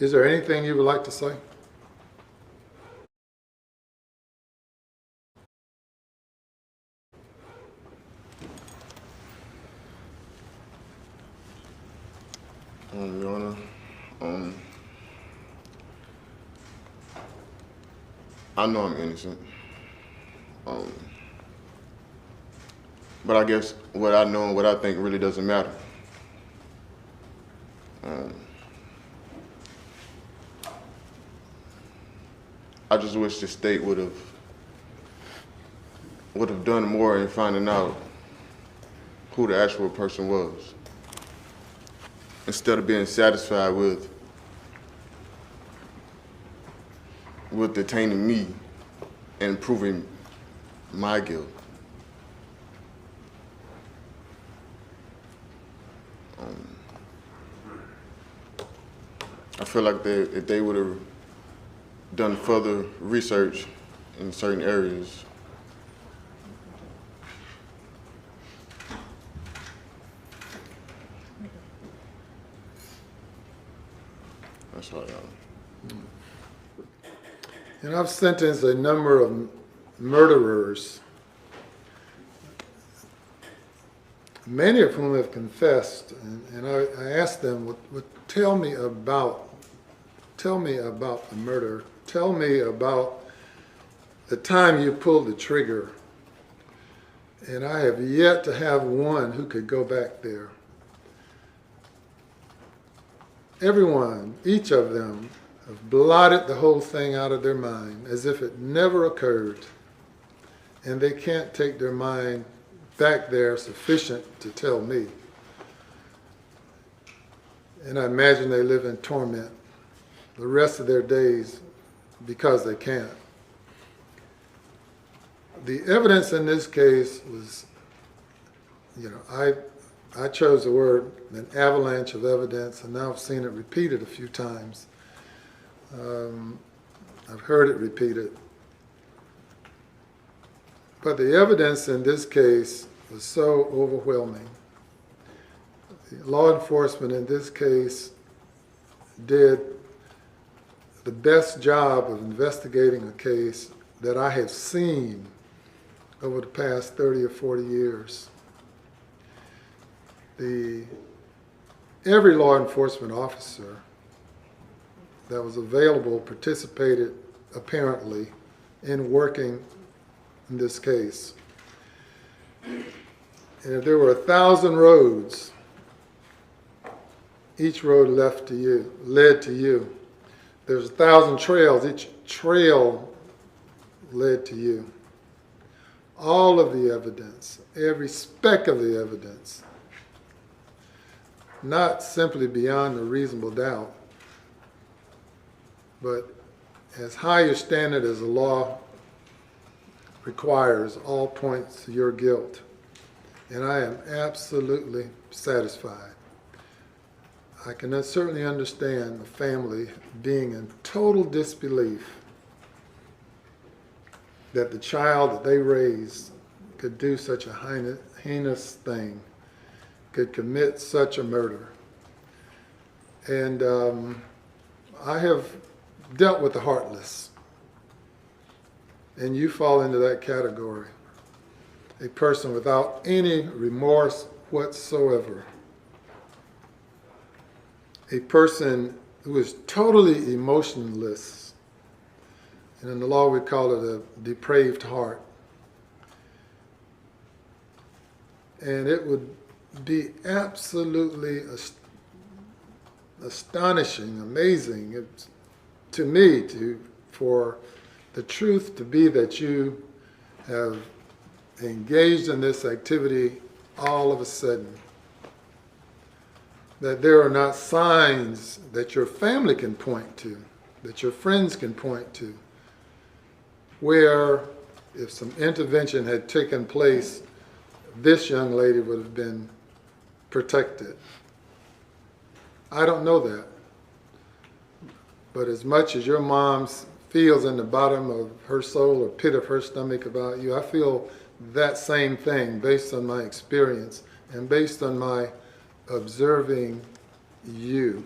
Is there anything you would like to say? Your Honor, I know I'm innocent. Um, but I guess what I know and what I think really doesn't matter. I just wish the state would have done more in finding out who the actual person was, instead of being satisfied with detaining me and proving my guilt. I feel like if they would have done further research in certain areas, that's all I got. And I've sentenced a number of murderers, many of whom have confessed, and I asked them, tell me about the murder. Tell me about the time you pulled the trigger. And I have yet to have one who could go back there. Everyone, each of them, have blotted the whole thing out of their mind as if it never occurred. And they can't take their mind back there sufficient to tell me. And I imagine they live in torment the rest of their days because they can't. The evidence in this case was, I chose the word an avalanche of evidence, and now I've seen it repeated a few times. I've heard it repeated. But the evidence in this case was so overwhelming. The law enforcement in this case did the best job of investigating a case that I have seen over the past 30 or 40 years. Every law enforcement officer that was available participated, apparently, in working in this case. And if there were 1,000 roads, each road led to you. There's 1,000 trails, each trail led to you. All of the evidence, every speck of the evidence, not simply beyond a reasonable doubt, but as high a standard as the law requires, all points to your guilt. And I am absolutely satisfied. I can certainly understand a family being in total disbelief that the child that they raised could do such a heinous thing, could commit such a murder. And I have dealt with the heartless, and you fall into that category. A person without any remorse whatsoever. A person who is totally emotionless, and in the law we call it a depraved heart. And it would be absolutely astonishing, amazing to me for the truth to be that you have engaged in this activity all of a sudden. That there are not signs that your family can point to, that your friends can point to, where if some intervention had taken place, this young lady would have been protected. I don't know that. But as much as your mom feels in the bottom of her soul or pit of her stomach about you, I feel that same thing based on my experience and based on my observing you.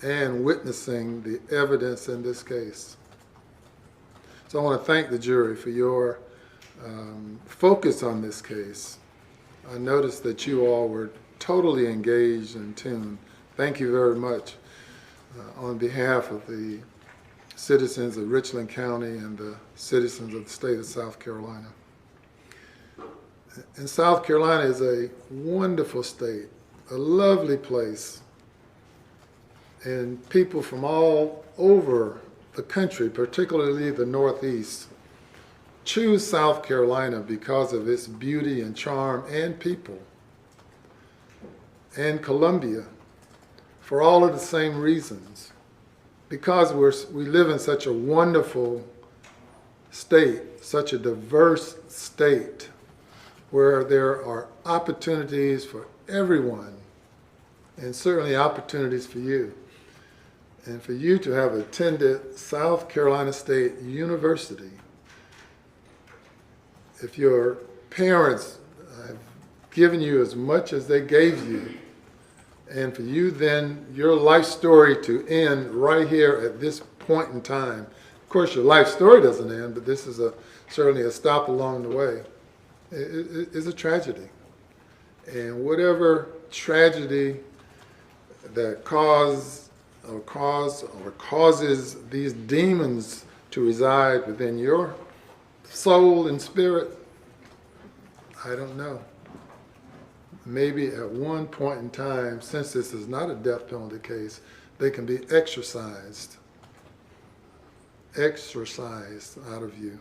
and witnessing the evidence in this case. So I want to thank the jury for your focus on this case. I noticed that you all were totally engaged and tuned. Thank you very much on behalf of the citizens of Richland County and the citizens of the state of South Carolina. And South Carolina is a wonderful state, a lovely place, and people from all over the country, particularly the Northeast, choose South Carolina because of its beauty and charm and people, and Columbia for all of the same reasons, because we live in such a wonderful state, such a diverse state, where there are opportunities for everyone, and certainly opportunities for you. And for you to have attended South Carolina State University, if your parents have given you as much as they gave you, and for you then, your life story to end right here at this point in time. Of course, your life story doesn't end, but this is certainly a stop along the way. It is a tragedy. And whatever tragedy that causes these demons to reside within your soul and spirit, I don't know. Maybe at one point in time, since this is not a death penalty case, they can be exorcised out of you.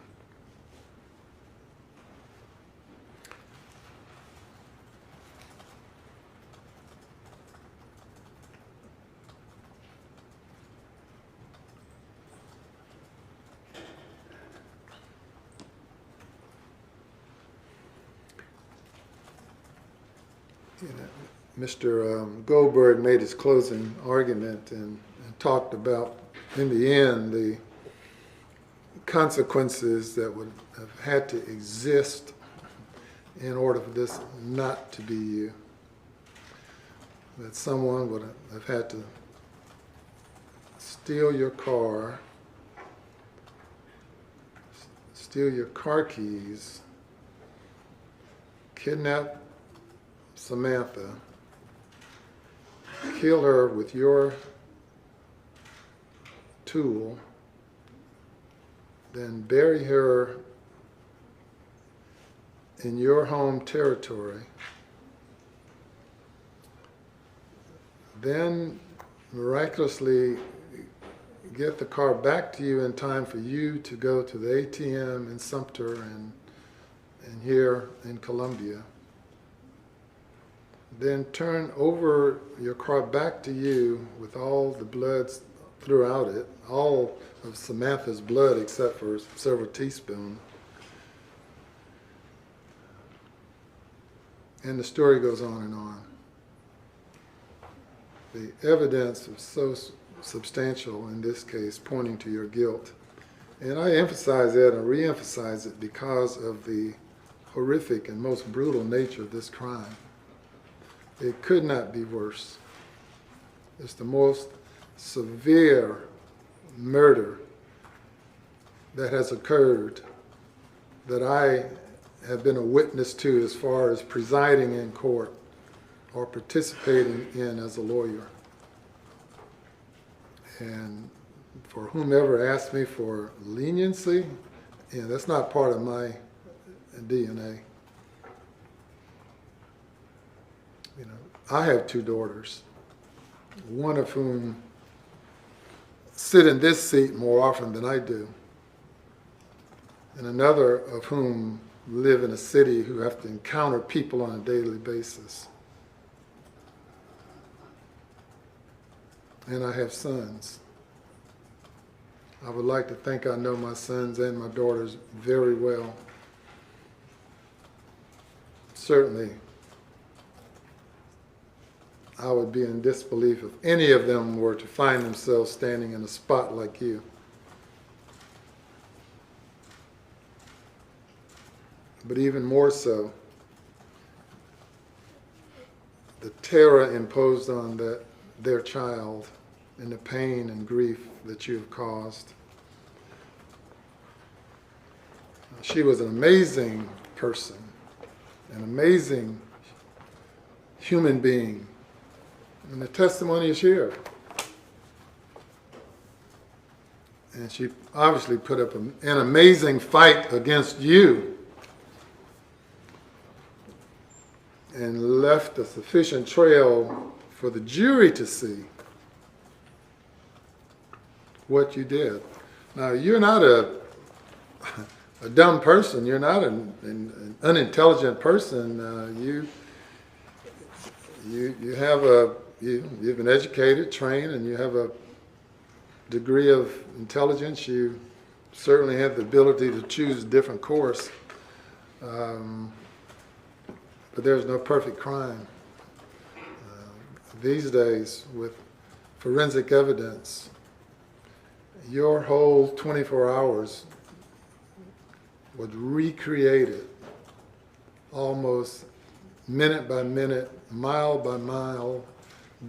Mr. Goldberg made his closing argument and talked about, in the end, the consequences that would have had to exist in order for this not to be you. That someone would have had to steal your car, steal your car keys, kidnap Samantha, kill her with your tool, then bury her in your home territory, then miraculously get the car back to you in time for you to go to the ATM in Sumter and here in Columbia. Then turn over your car back to you with all the blood throughout it, all of Samantha's blood except for several teaspoons. And the story goes on and on. The evidence is so substantial in this case, pointing to your guilt. And I emphasize that and re-emphasize it because of the horrific and most brutal nature of this crime. It could not be worse. It's the most severe murder that has occurred that I have been a witness to as far as presiding in court or participating in as a lawyer. And for whomever asked me for leniency, that's not part of my DNA. I have two daughters, one of whom sit in this seat more often than I do, and another of whom live in a city who have to encounter people on a daily basis. And I have sons. I would like to think I know my sons and my daughters very well. Certainly, I would be in disbelief if any of them were to find themselves standing in a spot like you. But even more so, the terror imposed on their child and the pain and grief that you have caused. She was an amazing person, an amazing human being, and the testimony is here. And she obviously put up an amazing fight against you and left a sufficient trail for the jury to see what you did. Now, you're not a dumb person. You're not an unintelligent person. You've been educated, trained, and you have a degree of intelligence. You certainly have the ability to choose a different course. But there's no perfect crime. These days, with forensic evidence, your whole 24 hours was recreated almost minute by minute, mile by mile,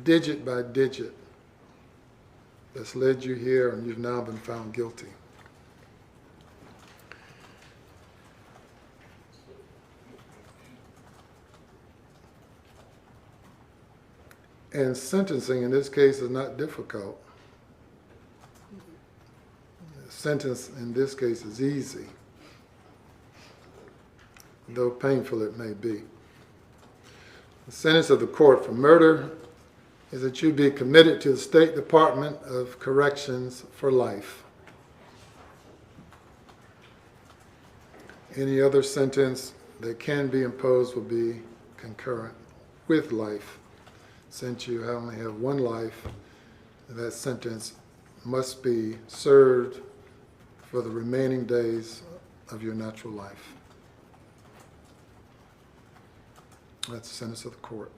digit by digit. That's led you here, and you've now been found guilty. And sentencing in this case is not difficult. The sentence in this case is easy, though painful it may be. The sentence of the court for murder is that you be committed to the State Department of Corrections for life. Any other sentence that can be imposed will be concurrent with life. Since you only have one life, that sentence must be served for the remaining days of your natural life. That's the sentence of the court.